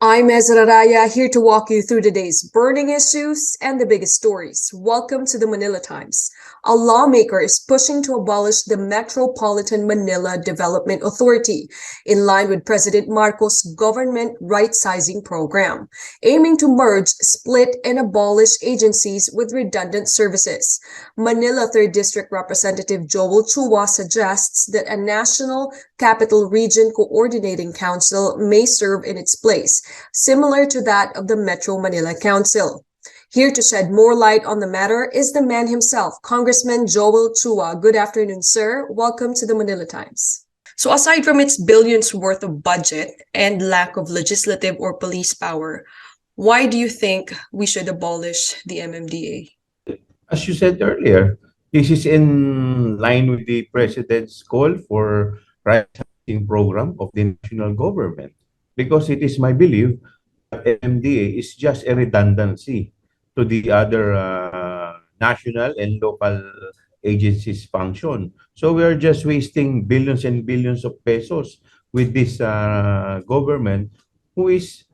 I'm EZRAH, here to walk you through today's burning issues and the biggest stories. Welcome to the Manila Times. A lawmaker is pushing to abolish the Metropolitan Manila Development Authority, in line with President Marcos' government right-sizing program, aiming to merge, split, and abolish agencies with redundant services. Manila 3rd District Representative Chua suggests that a National Capital Region Coordinating Council may serve in its place, similar to that of the Metro Manila Council. Here to shed more light on the matter is the man himself, Congressman Chua. Good afternoon, sir. Welcome to the Manila Times. So aside from its billions worth of budget and lack of legislative or police power, why do you think we should abolish the MMDA? As you said earlier, this is in line with the President's call for right-sizing program of the national government, because it is my belief that MMDA is just a redundancy to the other national and local agencies' function. So we are just wasting billions and billions of pesos with this government who is,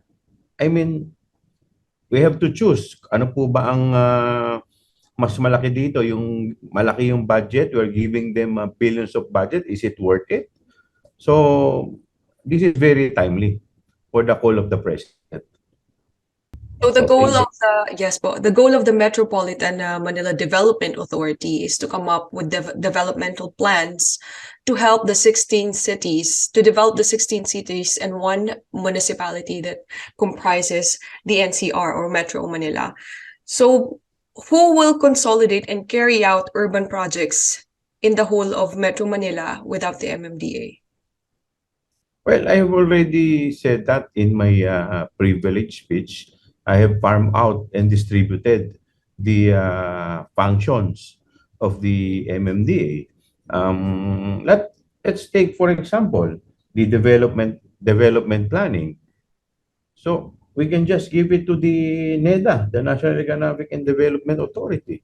we have to choose. Ano po ba ang mas malaki dito? Yung malaki yung budget, we're giving them billions of budget. Is it worth it? So this is very timely for the call of the President. So the goal of the goal of the Metropolitan Manila Development Authority is to come up with developmental plans to help the 16 cities, to develop the 16 cities and one municipality that comprises the NCR or Metro Manila. So who will consolidate and carry out urban projects in the whole of Metro Manila without the MMDA? Well, I have already said that in my privilege speech. I have farmed out and distributed the functions of the MMDA. Let's take, for example, the development planning. So we can just give it to the NEDA, the National Economic and Development Authority.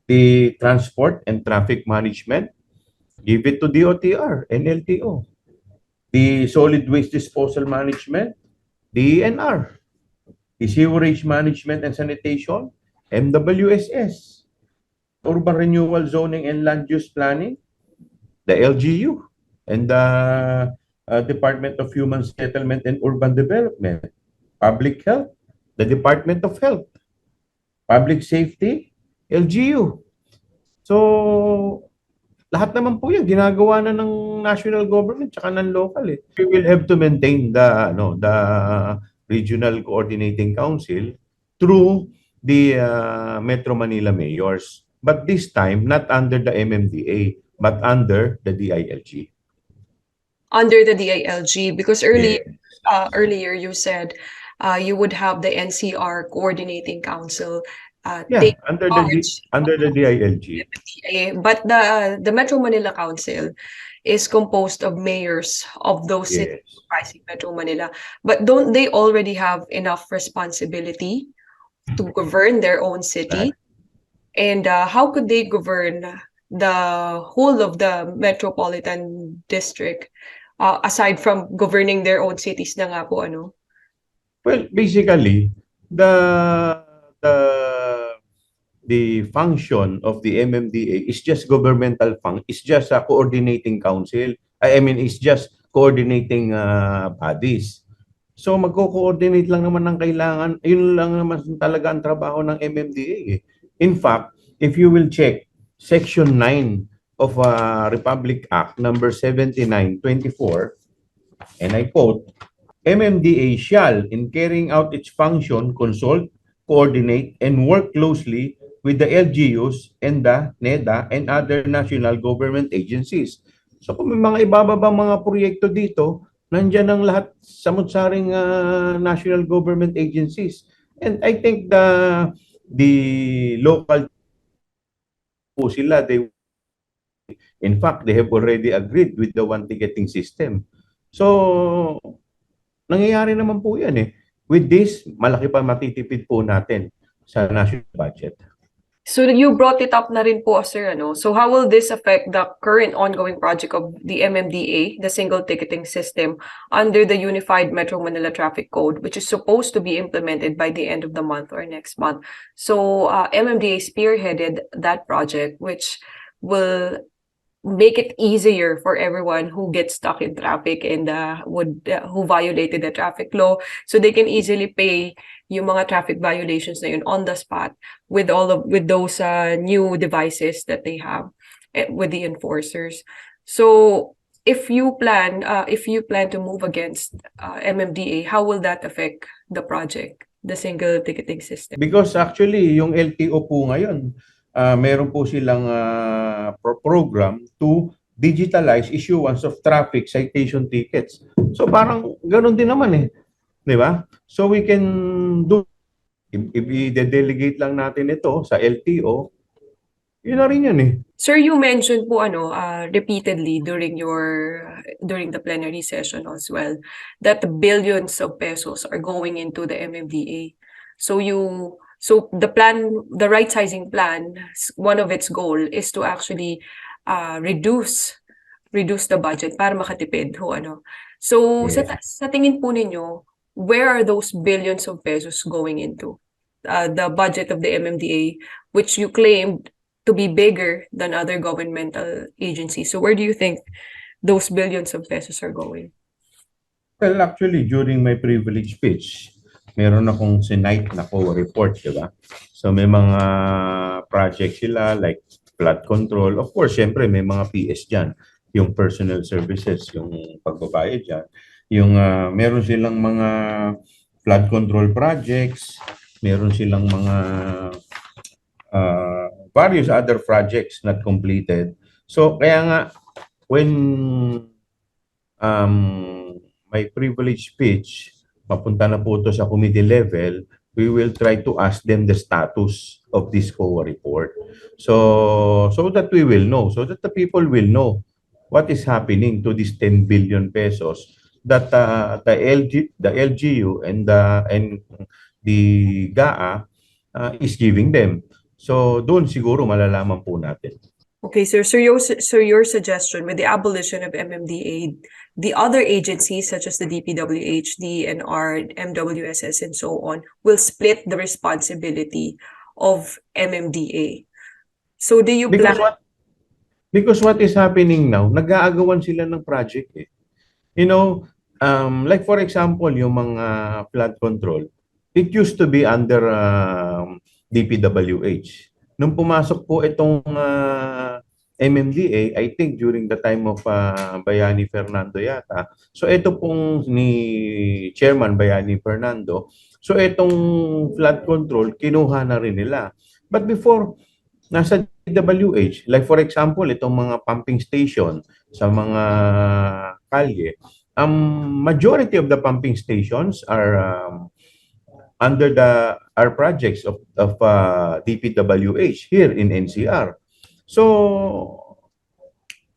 The transport and traffic management, give it to DOTR and LTO. The solid waste disposal management, DENR. The sewerage management and sanitation, MWSS. Urban renewal zoning and land use planning, the LGU, and the Department of Human Settlement and Urban Development. Public health, the Department of Health. Public safety, LGU. So lahat naman po yan ginagawa na ng national government tsaka ng local eh. We will have to maintain the Regional Coordinating Council through the Metro Manila mayors, but this time not under the MMDA but under the DILG. Under the DILG, because earlier you said you would have the NCR Coordinating Council. Under the DILG. But the Metro Manila Council is composed of mayors of those cities comprising Metro Manila. But don't they already have enough responsibility to govern their own city? And how could they govern the whole of the Metropolitan District aside from governing their own cities na nga po, ano? Well, basically, the function of the MMDA is just governmental function. It's just a coordinating council. It's just coordinating bodies. So magko-coordinate lang naman ng kailangan. Yun lang naman talaga ang trabaho ng MMDA. In fact, if you will check Section 9 of Republic Act number 79/24, and I quote, MMDA shall, in carrying out its function, consult, coordinate, and work closely with the LGUs and the NEDA and other national government agencies. So kung may mga ibababang mga proyekto dito, nandiyan ang lahat samut-saring national government agencies. And I think the local po sila, in fact, they have already agreed with the one ticketing system. So nangyayari naman po yan eh. With this, malaki pa matitipid po natin sa national budget. So you brought it up na rin po, sir, ano? So how will this affect the current ongoing project of the MMDA, the single ticketing system, under the Unified Metro Manila Traffic Code, which is supposed to be implemented by the end of the month or next month? So MMDA spearheaded that project, which will make it easier for everyone who gets stuck in traffic and who violated the traffic law, so they can easily pay yung mga traffic violations na yun on the spot with those new devices that they have with the enforcers. So if you plan to move against MMDA, how will that affect the project, the single ticketing system? Because actually, yung LTO po ngayon, meron po silang program to digitalize issuance of traffic citation tickets. So parang ganun din naman eh. Di ba? So we can do, if i-delegate lang natin ito sa LTO, yun na rin yun eh. Sir, you mentioned po repeatedly during the plenary session as well that billions of pesos are going into the MMDA. So the right sizing plan, one of its goal is to actually reduce the budget para makatipid ho ano. So Yes. sa tingin po ninyo, where are those billions of pesos going into? The budget of the MMDA, which you claimed to be bigger than other governmental agencies. So where do you think those billions of pesos are going? Well, actually, during my privilege speech, meron akong sinite na report, di ba? So may mga project sila like flood control. Of course, syempre may mga PS dyan. Yung personal services, yung pagbabayad dyan. Yung meron silang mga flood control projects, meron silang mga various other projects not completed. So kaya nga, when my privilege speech, mapunta na po ito sa committee level, we will try to ask them the status of this COA report. So that we will know, so that the people will know what is happening to this 10 billion pesos that the LGU and the GAA is giving them. So doon siguro malalaman po natin. Okay, sir. So your suggestion with the abolition of MMDA, the other agencies such as the DPWH, DNR, MWSS, and so on will split the responsibility of MMDA. So do you plan? Because what is happening now, nag-aagawan sila ng project eh. You know, like for example, yung mga flood control, it used to be under DPWH. Nung pumasok po itong MMDA, I think during the time of Bayani Fernando yata. So ito pong ni Chairman Bayani Fernando. So itong flood control, kinuha na rin nila. But before, nasa DPWH, like for example, itong mga pumping station sa mga kalye, majority of the pumping stations are under our projects of DPWH here in NCR. So,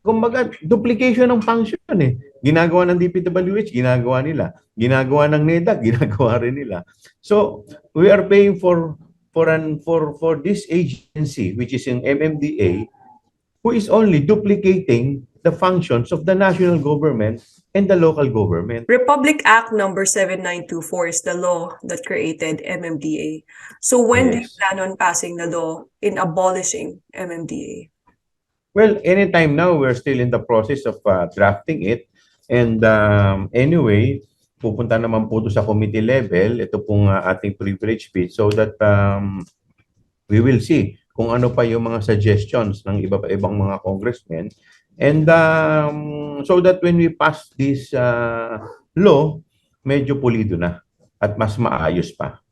kumbaga, duplication ng function eh. Ginagawa ng DPWH, ginagawa nila. Ginagawa ng NEDA, ginagawa rin nila. So, we are paying for this agency, which is in MMDA, who is only duplicating the functions of the national government and the local government. Republic Act number 7924 is the law that created MMDA. So when do you plan on passing the law in abolishing MMDA? Well, anytime now, we're still in the process of drafting it. And anyway, pupunta naman po ito sa committee level, ito pong ating privilege speech, so that we will see kung ano pa yung mga suggestions ng iba-ibang mga congressmen. And so that when we pass this law, medyo pulido na at mas maayos pa.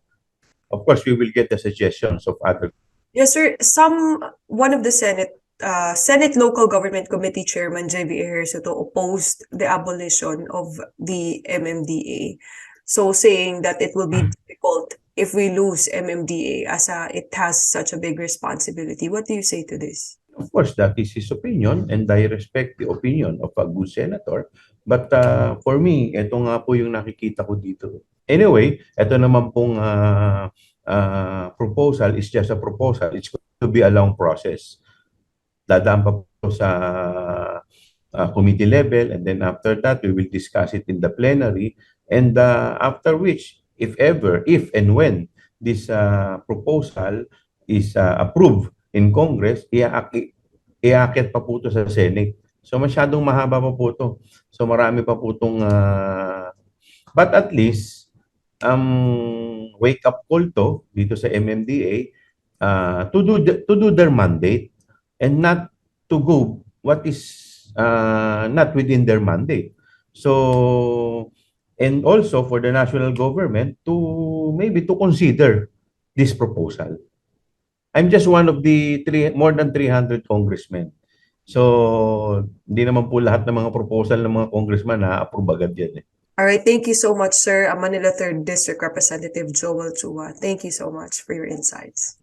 Of course, we will get the suggestions of other. Yes, sir. One of the Senate Local Government Committee Chairman J.B. Ejercito opposed the abolition of the MMDA. So saying that it will be difficult if we lose MMDA as it has such a big responsibility. What do you say to this? Of course, that is his opinion and I respect the opinion of a good senator. But for me, ito nga po yung nakikita ko dito. Anyway, ito naman pong proposal is just a proposal. It's to be a long process. Dadaan pa po sa committee level, and then after that, we will discuss it in the plenary, and after which, if ever, if and when this proposal is approved in Congress, iaakit pa po ito sa Senate. So masyadong mahaba pa po ito. So marami pa po itong but at least wake up call to dito sa MMDA to do their mandate and not to go what is not within their mandate. So, and also for the national government to maybe to consider this proposal. I'm just one of the more than 300 congressmen. So, hindi naman po lahat ng mga proposal ng mga congressman na-approve agad yan. All right, thank you so much, sir. Manila 3rd District Representative Joel Chua. Thank you so much for your insights.